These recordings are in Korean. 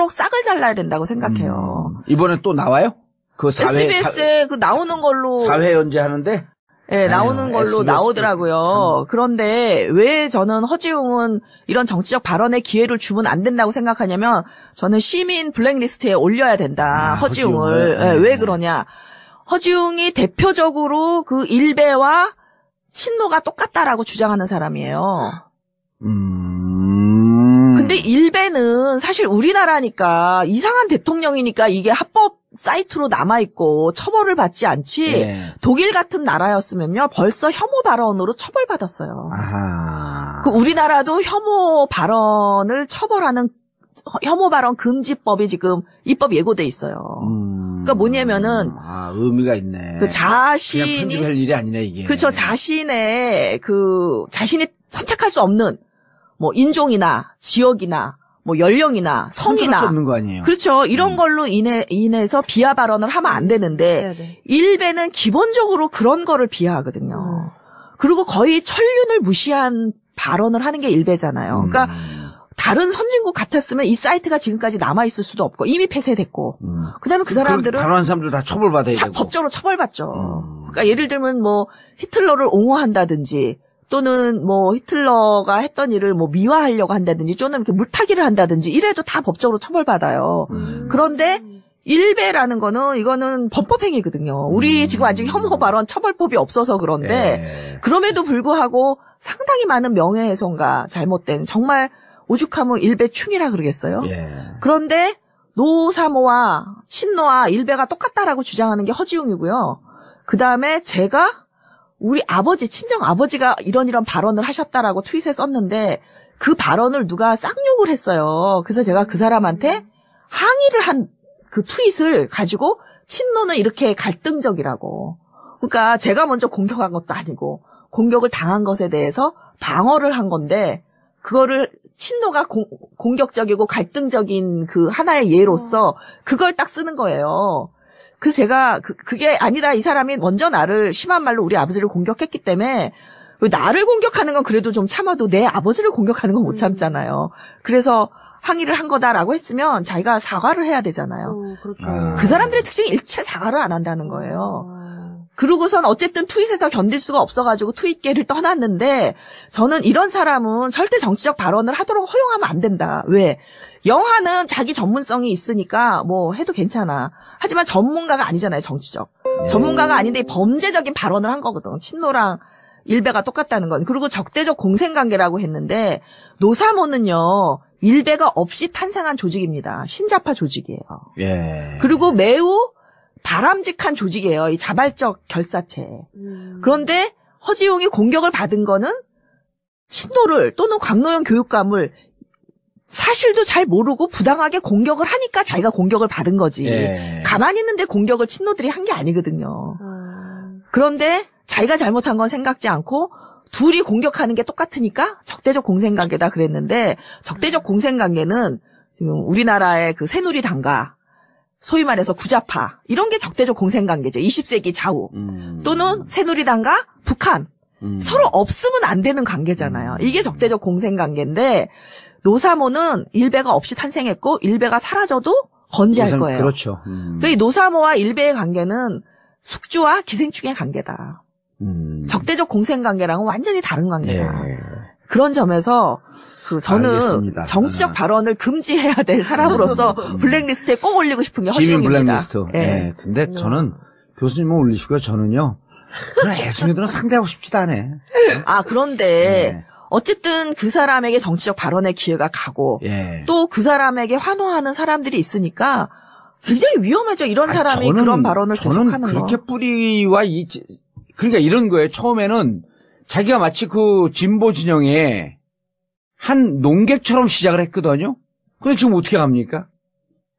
하도록 싹을 잘라야 된다고 생각해요. 이번에 또 나와요? 그 SBS에 그 나오는 걸로 사회 연재하는데 네, 나오는 걸로 SBS 나오더라고요. 그런데 왜 저는 허지웅은 이런 정치적 발언의 기회를 주면 안 된다고 생각하냐면 저는 시민 블랙리스트에 올려야 된다. 허지웅을. 네, 왜 그러냐. 허지웅이 대표적으로 그 일베와 친노가 똑같다라고 주장하는 사람이에요. 근데 일베는 사실 우리나라니까 이상한 대통령이니까 이게 합법 사이트로 남아있고 처벌을 받지 않지 예. 독일 같은 나라였으면요 벌써 혐오 발언으로 처벌받았어요. 아하. 그 우리나라도 혐오 발언을 처벌하는 혐오 발언 금지법이 지금 입법 예고돼 있어요. 그러니까 뭐냐면은 의미가 있네. 그 그냥 편집할 일이 아니네 이게. 그렇죠. 자신이 선택할 수 없는 뭐 인종이나 지역이나 뭐 연령이나 성이나 수 없는 거 아니에요. 그렇죠. 이런 걸로 인해서 비하 발언을 하면 안 되는데 네네. 일베는 기본적으로 그런 거를 비하하거든요. 그리고 거의 천륜을 무시한 발언을 하는 게 일베잖아요. 그러니까 다른 선진국 같았으면 이 사이트가 지금까지 남아 있을 수도 없고 이미 폐쇄됐고 그다음에 그 사람들은 발언한 사람들 다 처벌받아야 되고 법적으로 처벌받죠. 그러니까 예를 들면 뭐 히틀러를 옹호한다든지 또는 뭐 히틀러가 했던 일을 뭐 미화하려고 한다든지 또는 이렇게 물타기를 한다든지 이래도 다 법적으로 처벌받아요. 그런데 일베라는 거는 이거는 범법행위거든요. 우리 지금 아직 혐오 발언 처벌법이 없어서 그런데 그럼에도 불구하고 상당히 많은 명예훼손과 잘못된 정말 오죽하면 일베충이라 그러겠어요. 그런데 노사모와 친노와 일베가 똑같다라고 주장하는 게 허지웅이고요. 그다음에 제가 우리 아버지, 친정 아버지가 이런 발언을 하셨다라고 트윗에 썼는데 그 발언을 누가 쌍욕을 했어요. 그래서 제가 그 사람한테 항의를 한 그 트윗을 가지고 친노는 이렇게 갈등적이라고. 그러니까 제가 먼저 공격한 것도 아니고 공격을 당한 것에 대해서 방어를 한 건데 그거를 친노가 공격적이고 갈등적인 그 하나의 예로서 그걸 딱 쓰는 거예요. 그래서 제가 그게 아니다. 이 사람이 먼저 나를 심한 말로 우리 아버지를 공격했기 때문에 나를 공격하는 건 그래도 좀 참아도 내 아버지를 공격하는 건 못 참잖아요. 그래서 항의를 한 거다라고 했으면 자기가 사과를 해야 되잖아요. 그렇죠. 그 사람들의 특징이 일체 사과를 안 한다는 거예요. 그러고선 어쨌든 트윗에서 견딜 수가 없어가지고 트윗계를 떠났는데 저는 이런 사람은 절대 정치적 발언을 하도록 허용하면 안 된다. 왜? 영화는 자기 전문성이 있으니까 뭐 해도 괜찮아. 하지만 전문가가 아니잖아요, 정치적. 전문가가 아닌데 범죄적인 발언을 한 거거든. 친노랑 일베가 똑같다는 건. 그리고 적대적 공생관계라고 했는데 노사모는요. 일베가 없이 탄생한 조직입니다. 신자파 조직이에요. 그리고 매우 바람직한 조직이에요. 이 자발적 결사체. 그런데 허지웅이 공격을 받은 거는 친노를 또는 광노현 교육감을 사실도 잘 모르고 부당하게 공격을 하니까 자기가 공격을 받은 거지. 가만히 있는데 공격을 친노들이 한 게 아니거든요. 그런데 자기가 잘못한 건 생각지 않고 둘이 공격하는 게 똑같으니까 적대적 공생관계다 그랬는데 적대적 공생관계는 지금 우리나라의 그 새누리당과 소위 말해서 구자파 이런 게 적대적 공생관계죠. 20세기 좌우 또는 새누리당과 북한 서로 없으면 안 되는 관계잖아요. 이게 적대적 공생관계인데 노사모는 일베가 없이 탄생했고 일베가 사라져도 건재할 거예요. 그렇죠. 이 노사모와 일베의 관계는 숙주와 기생충의 관계다. 적대적 공생관계랑은 완전히 다른 관계다. 그런 점에서 저는 알겠습니다. 정치적 발언을 금지해야 될 사람으로서 블랙리스트에 꼭 올리고 싶은 게 시민 허지웅입니다. 블랙리스트. 근데 저는 교수님은 올리시고요. 저는요. 그런 애송이들은 상대하고 싶지도 않아요. 그런데 어쨌든 그 사람에게 정치적 발언의 기회가 가고 또 그 사람에게 환호하는 사람들이 있으니까 굉장히 위험하죠. 이런 사람이 그런 발언을 계속하는 거. 저는 그렇게 뿌리와 그러니까 이런 거예요. 처음에는 자기가 마치 그 진보 진영에 한 농객처럼 시작을 했거든요. 근데 지금 어떻게 합니까?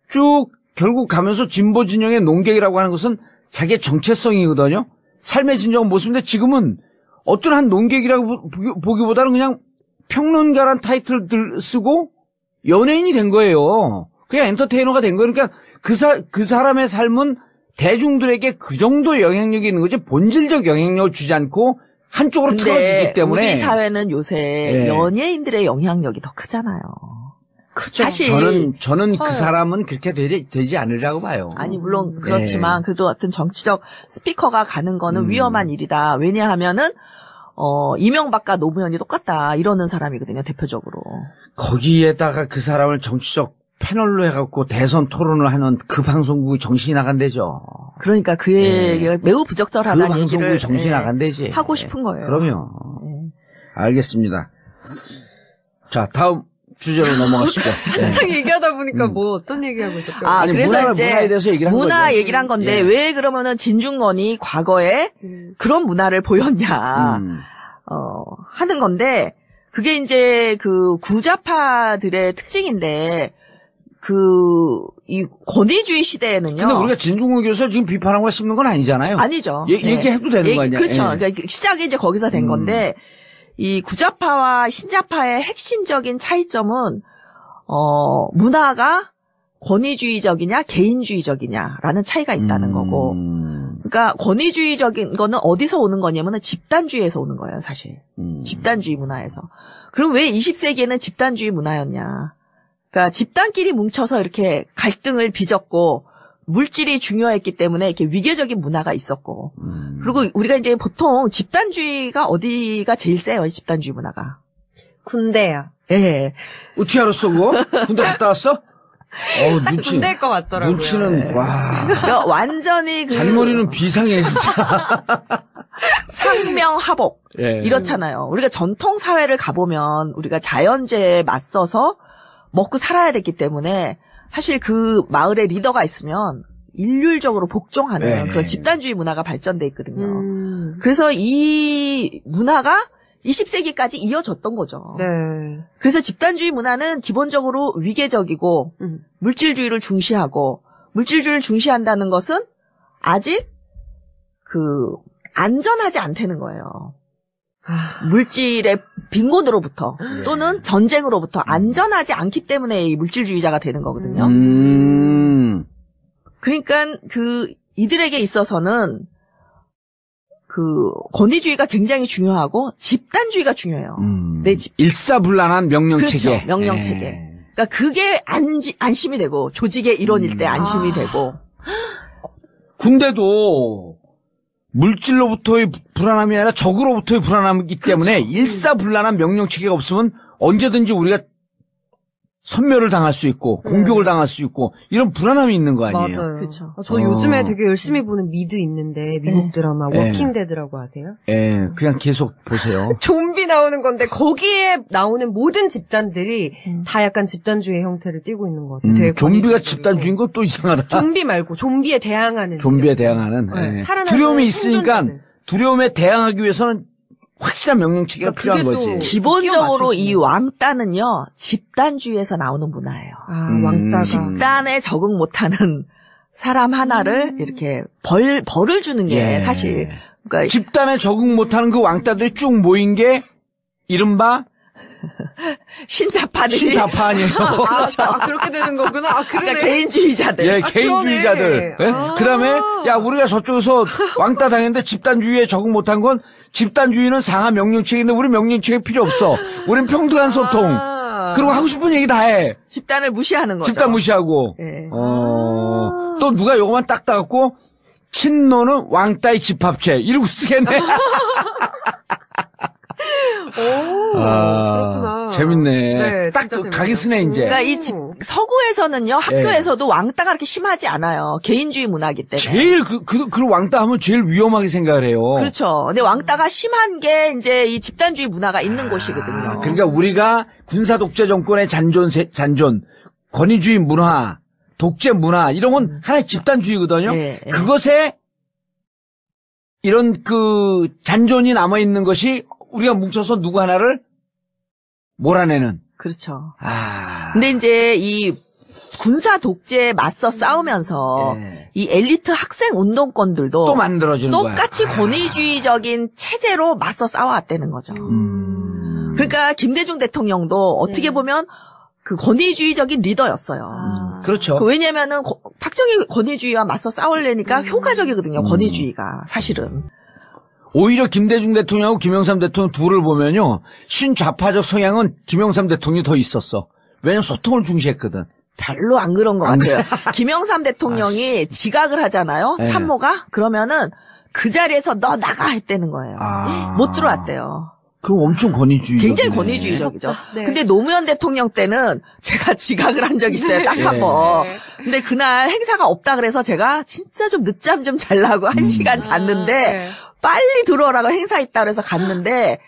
쭉 결국 가면서 진보 진영의 농객이라고 하는 것은 자기의 정체성이거든요. 삶의 진정한 모습인데 지금은 어떤 한 농객이라고 보기보다는 그냥 평론가란 타이틀을 쓰고 연예인이 된 거예요. 그냥 엔터테이너가 된 거예요. 그러니까 그 사람의 삶은 대중들에게 그 정도 영향력이 있는 거지 본질적 영향력을 주지 않고 한쪽으로 틀어지기 때문에 우리 사회는 요새 연예인들의 영향력이 더 크잖아요. 그죠. 사실 저는 그 사람은 그렇게 되지 않으리라고 봐요. 아니 물론 그렇지만 그래도 어떤 정치적 스피커가 가는 거는 위험한 일이다. 왜냐하면은 이명박과 노무현이 똑같다 이러는 사람이거든요. 대표적으로. 거기에다가 그 사람을 정치적 패널로 해갖고 대선 토론을 하는 그 방송국이 정신이 나간대죠. 그러니까 그 얘기가 매우 부적절하다는 그 얘기를 방송국이 정신이 나간대지. 하고 싶은 거예요. 그럼요. 알겠습니다. 자, 다음 주제로 넘어가시죠. 한창 얘기하다 보니까 뭐 어떤 얘기하고 있었죠? 아니, 그래서 이제 문화에 대해서 얘기를 한 문화 거죠. 얘기를 한 건데 왜 그러면은 진중권이 과거에 그런 문화를 보였냐 하는 건데 그게 이제 그 구좌파들의 특징인데 이 권위주의 시대에는요. 근데 우리가 진중권 교수 지금 비판하고 씹는 건 아니잖아요. 아니죠. 얘기해도 되는 거 아니야? 그렇죠. 그러니까 시작이 이제 거기서 된 건데 이 구좌파와 신좌파의 핵심적인 차이점은 문화가 권위주의적이냐 개인주의적이냐라는 차이가 있다는 거고. 그러니까 권위주의적인 거는 어디서 오는 거냐면은 집단주의에서 오는 거예요, 사실. 집단주의 문화에서. 그럼 왜 20세기에는 집단주의 문화였냐? 그러니까 집단끼리 뭉쳐서 이렇게 갈등을 빚었고 물질이 중요했기 때문에 이렇게 위계적인 문화가 있었고. 그리고 우리가 이제 보통 집단주의가 어디가 제일 세요, 집단주의 문화가. 군대야. 예. 어떻게 알았어, 그거? 군대 갔다 왔어? 딱 군대일 것 같더라고요. 눈치는, 와. 그러니까 완전히 잔머리는 비상해, 진짜. 상명하복. 이렇잖아요. 우리가 전통 사회를 가보면 우리가 자연재해에 맞서서 먹고 살아야 됐기 때문에 사실 그 마을에 리더가 있으면 일률적으로 복종하는 그런 집단주의 문화가 발전돼 있거든요. 그래서 이 문화가 20세기까지 이어졌던 거죠. 네. 그래서 집단주의 문화는 기본적으로 위계적이고 물질주의를 중시하고 물질주의를 중시한다는 것은 아직 안전하지 않다는 거예요. 물질의 빈곤으로부터 또는 전쟁으로부터 안전하지 않기 때문에 이 물질주의자가 되는 거거든요. 그러니까 이들에게 있어서는 권위주의가 굉장히 중요하고 집단주의가 중요해요. 일사불란한 명령체계. 그렇죠. 명령체계. 그러니까 그게 안심이 되고 조직의 일원일 때 안심이 되고. 군대도 물질로부터의 불안함이 아니라 적으로부터의 불안함이기 때문에 일사불란한 명령체계가 없으면 언제든지 우리가 선멸을 당할 수 있고 공격을 당할 수 있고 이런 불안함이 있는 거 아니에요? 맞아요. 그렇죠. 저 요즘에 되게 열심히 보는 미드 있는데 미국 드라마 워킹데드라고 아세요? 예, 그냥 계속 보세요. 좀비 나오는 건데 거기에 나오는 모든 집단들이 다 약간 집단주의 형태를 띠고 있는 것 같아요. 되게 좀비가 집단주의인 건 또 이상하다. 좀비 말고 좀비에 대항하는. 좀비에 대항하는. 네. 두려움이 있으니까 생존자들. 두려움에 대항하기 위해서는 확실한 명령체계가 필요한 거지. 기본적으로 이 왕따는요, 집단주의에서 나오는 문화예요. 왕따가. 집단에 적응 못하는 사람 하나를 이렇게 벌을 주는 게 사실. 그러니까 집단에 적응 못하는 그 왕따들이 쭉 모인 게 이른바 신자파들이. 신자파 아니에요. 그렇게 되는 거구나. 그러니까 개인주의자들. 예, 개인주의자들. 예? 그다음에 야 우리가 저쪽에서 왕따 당했는데 집단주의에 적응 못한 건 집단주의는 상하 명령체계인데 우리 명령체계 필요 없어. 우린 평등한 소통. 그리고 하고 싶은 얘기 다 해. 집단을 무시하는 거죠. 집단 무시하고. 예. 또 누가 요거만 딱 따갖고 친노는 왕따의 집합체 이러고 쓰겠네. 그렇구나. 재밌네. 네, 딱 진짜 가기 쓰네 이제. 그러니까 이 서구에서는요, 학교에서도 왕따가 그렇게 심하지 않아요. 개인주의 문화이기 때문에. 제일 그 왕따 하면 제일 위험하게 생각을 해요. 그렇죠. 근데 왕따가 심한 게 이제 이 집단주의 문화가 있는 곳이거든요. 그러니까 우리가 군사 독재 정권의 잔존, 권위주의 문화, 독재 문화 이런 건 하나의 집단주의거든요. 그것에 이런 잔존이 남아 있는 것이 우리가 뭉쳐서 누구 하나를 몰아내는. 그렇죠. 근데 이제 이 군사 독재에 맞서 싸우면서 이 엘리트 학생 운동권들도 또 만들어지는 거야. 똑같이 권위주의적인 체제로 맞서 싸워왔다는 거죠. 그러니까 김대중 대통령도 어떻게 보면 그 권위주의적인 리더였어요. 그렇죠. 왜냐면은 박정희 권위주의와 맞서 싸우려니까 효과적이거든요. 권위주의가 사실은. 오히려 김대중 대통령하고 김영삼 대통령 둘을 보면요. 신좌파적 성향은 김영삼 대통령이 더 있었어. 왜냐면 소통을 중시했거든. 별로 안 그런 것 같아요. 김영삼 대통령이 지각을 하잖아요. 네. 참모가. 그러면은 그 자리에서 너 나가 했다는 거예요. 못 들어왔대요. 그럼 엄청 권위주의. 굉장히 권위주의적이죠. 네. 근데 노무현 대통령 때는 제가 지각을 한 적이 있어요. 딱 한 번. 네. 근데 그날 행사가 없다 그래서 제가 진짜 좀 늦잠 좀 잘라고 1시간 잤는데 네. 빨리 들어오라고 행사 있다 그래서 갔는데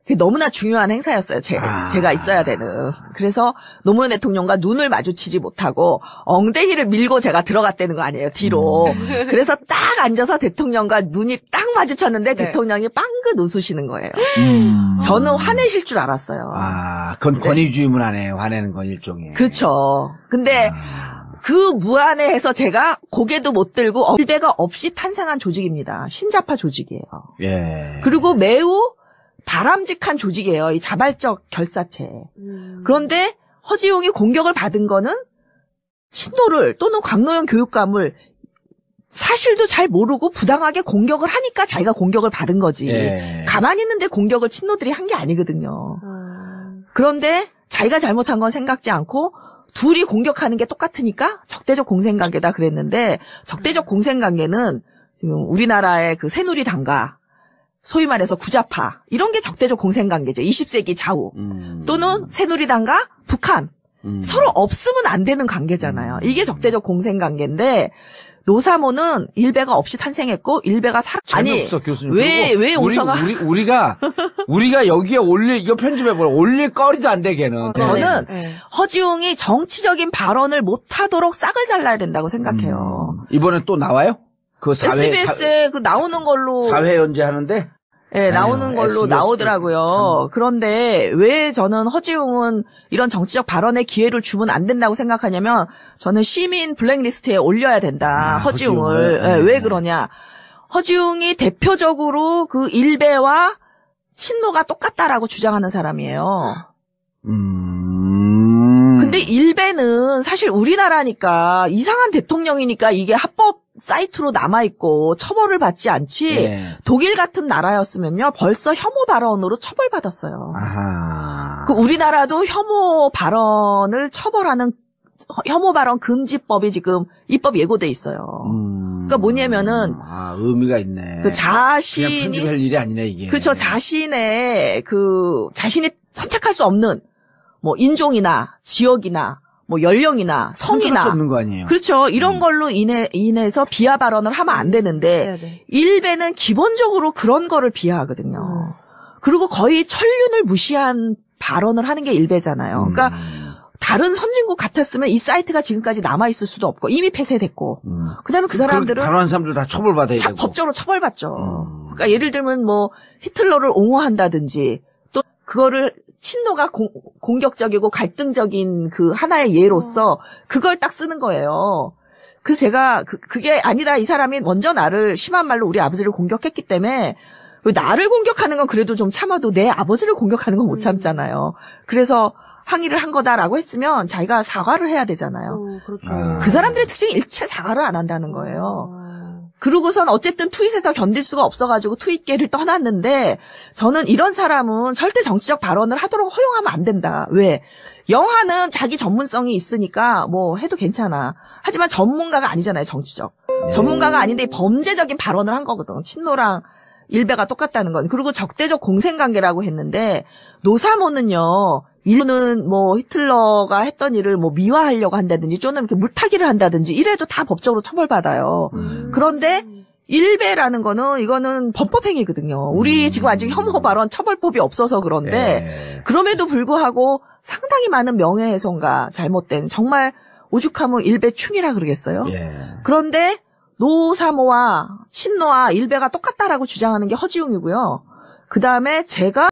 그게 너무나 중요한 행사였어요. 제가 있어야 되는. 그래서 노무현 대통령과 눈을 마주치지 못하고 엉덩이를 밀고 제가 들어갔다는 거 아니에요. 뒤로. 그래서 딱 앉아서 대통령과 눈이 딱 마주쳤는데 네. 대통령이 빵긋 웃으시는 거예요. 저는 화내실 줄 알았어요. 그건 권위주의 문화네요. 화내는 건 일종의. 그렇죠. 근데 그 무안해해서 제가 고개도 못 들고 일배가 없이 탄생한 조직입니다. 신자파 조직이에요. 예. 그리고 매우 바람직한 조직이에요. 이 자발적 결사체. 그런데 허지웅이 공격을 받은 거는 친노를 또는 광노현 교육감을 사실도 잘 모르고 부당하게 공격을 하니까 자기가 공격을 받은 거지. 예. 가만히 있는데 공격을 친노들이 한 게 아니거든요. 그런데 자기가 잘못한 건 생각지 않고 둘이 공격하는 게 똑같으니까 적대적 공생관계다 그랬는데 적대적 공생관계는 지금 우리나라의 그 새누리당과 소위 말해서 구자파 이런 게 적대적 공생관계죠. 20세기 좌우 또는 새누리당과 북한 서로 없으면 안 되는 관계잖아요. 이게 적대적 공생관계인데 노사모는 일배가 없이 탄생했고 일배가 재미없어, 교수님. 왜 오성아 우리가 여기에 이거 편집해보라. 올릴 거리도 안 돼, 걔는. 저는 네. 허지웅이 정치적인 발언을 못하도록 싹을 잘라야 된다고 생각해요. 이번에 또 나와요? 그 SBS에 그 나오는 걸로 사회 연재 하는데? 예, 나오는 걸로 SBS 나오더라고요. 그런데 왜 저는 허지웅은 이런 정치적 발언의 기회를 주면 안 된다고 생각하냐면 저는 시민 블랙리스트에 올려야 된다. 허지웅을. 허지웅을. 예, 왜 그러냐. 허지웅이 대표적으로 그 일배와 친노가 똑같다라고 주장하는 사람이에요. 근데 일배는 사실 우리나라니까 이상한 대통령이니까 이게 합법 사이트로 남아있고 처벌을 받지 않지 예. 독일 같은 나라였으면요 벌써 혐오 발언으로 처벌받았어요. 아하. 그 우리나라도 혐오 발언을 처벌하는 혐오 발언 금지법이 지금 입법 예고돼 있어요. 그러니까 뭐냐면은 의미가 있네. 그 그냥 자신이 편집할 일이 아니네 이게. 그렇죠. 자신이 선택할 수 없는 뭐 인종이나 지역이나 뭐 연령이나 선택할 수 성이나 없는 거 아니에요. 그렇죠. 이런 걸로 인해서 비하 발언을 하면 안 되는데 네네. 일배는 기본적으로 그런 거를 비하하거든요. 그리고 거의 천륜을 무시한 발언을 하는 게 일배잖아요. 그러니까 다른 선진국 같았으면 이 사이트가 지금까지 남아있을 수도 없고 이미 폐쇄됐고 그다음에 그 사람들은 발언한 사람들 다 처벌받아야 되고. 법적으로 처벌받죠. 그러니까 예를 들면 뭐 히틀러를 옹호한다든지 또 그거를 친노가 공격적이고 갈등적인 그 하나의 예로서 그걸 딱 쓰는 거예요. 그래서 제가 그게 아니다. 이 사람이 먼저 나를 심한 말로 우리 아버지를 공격했기 때문에 나를 공격하는 건 그래도 좀 참아도 내 아버지를 공격하는 건 못 참잖아요. 그래서 항의를 한 거다라고 했으면 자기가 사과를 해야 되잖아요. 그렇죠. 그 사람들의 특징이 일체 사과를 안 한다는 거예요. 그러고선 어쨌든 트윗에서 견딜 수가 없어가지고 트윗계를 떠났는데 저는 이런 사람은 절대 정치적 발언을 하도록 허용하면 안 된다. 왜? 영화는 자기 전문성이 있으니까 뭐 해도 괜찮아. 하지만 전문가가 아니잖아요. 정치적. 전문가가 아닌데 범죄적인 발언을 한 거거든. 친노랑 일배가 똑같다는 건. 그리고 적대적 공생관계라고 했는데 노사모는요. 일본은 뭐 히틀러가 했던 일을 뭐 미화하려고 한다든지 또는 이렇게 물타기를 한다든지 이래도 다 법적으로 처벌받아요. 그런데 일배라는 거는 이거는 범법행위거든요. 우리 지금 아직 혐오 발언 처벌법이 없어서 그런데 그럼에도 불구하고 상당히 많은 명예훼손과 잘못된 정말 오죽하면 일배충이라 그러겠어요. 그런데 노사모와 친노와 일배가 똑같다라고 주장하는 게 허지웅이고요. 그다음에 제가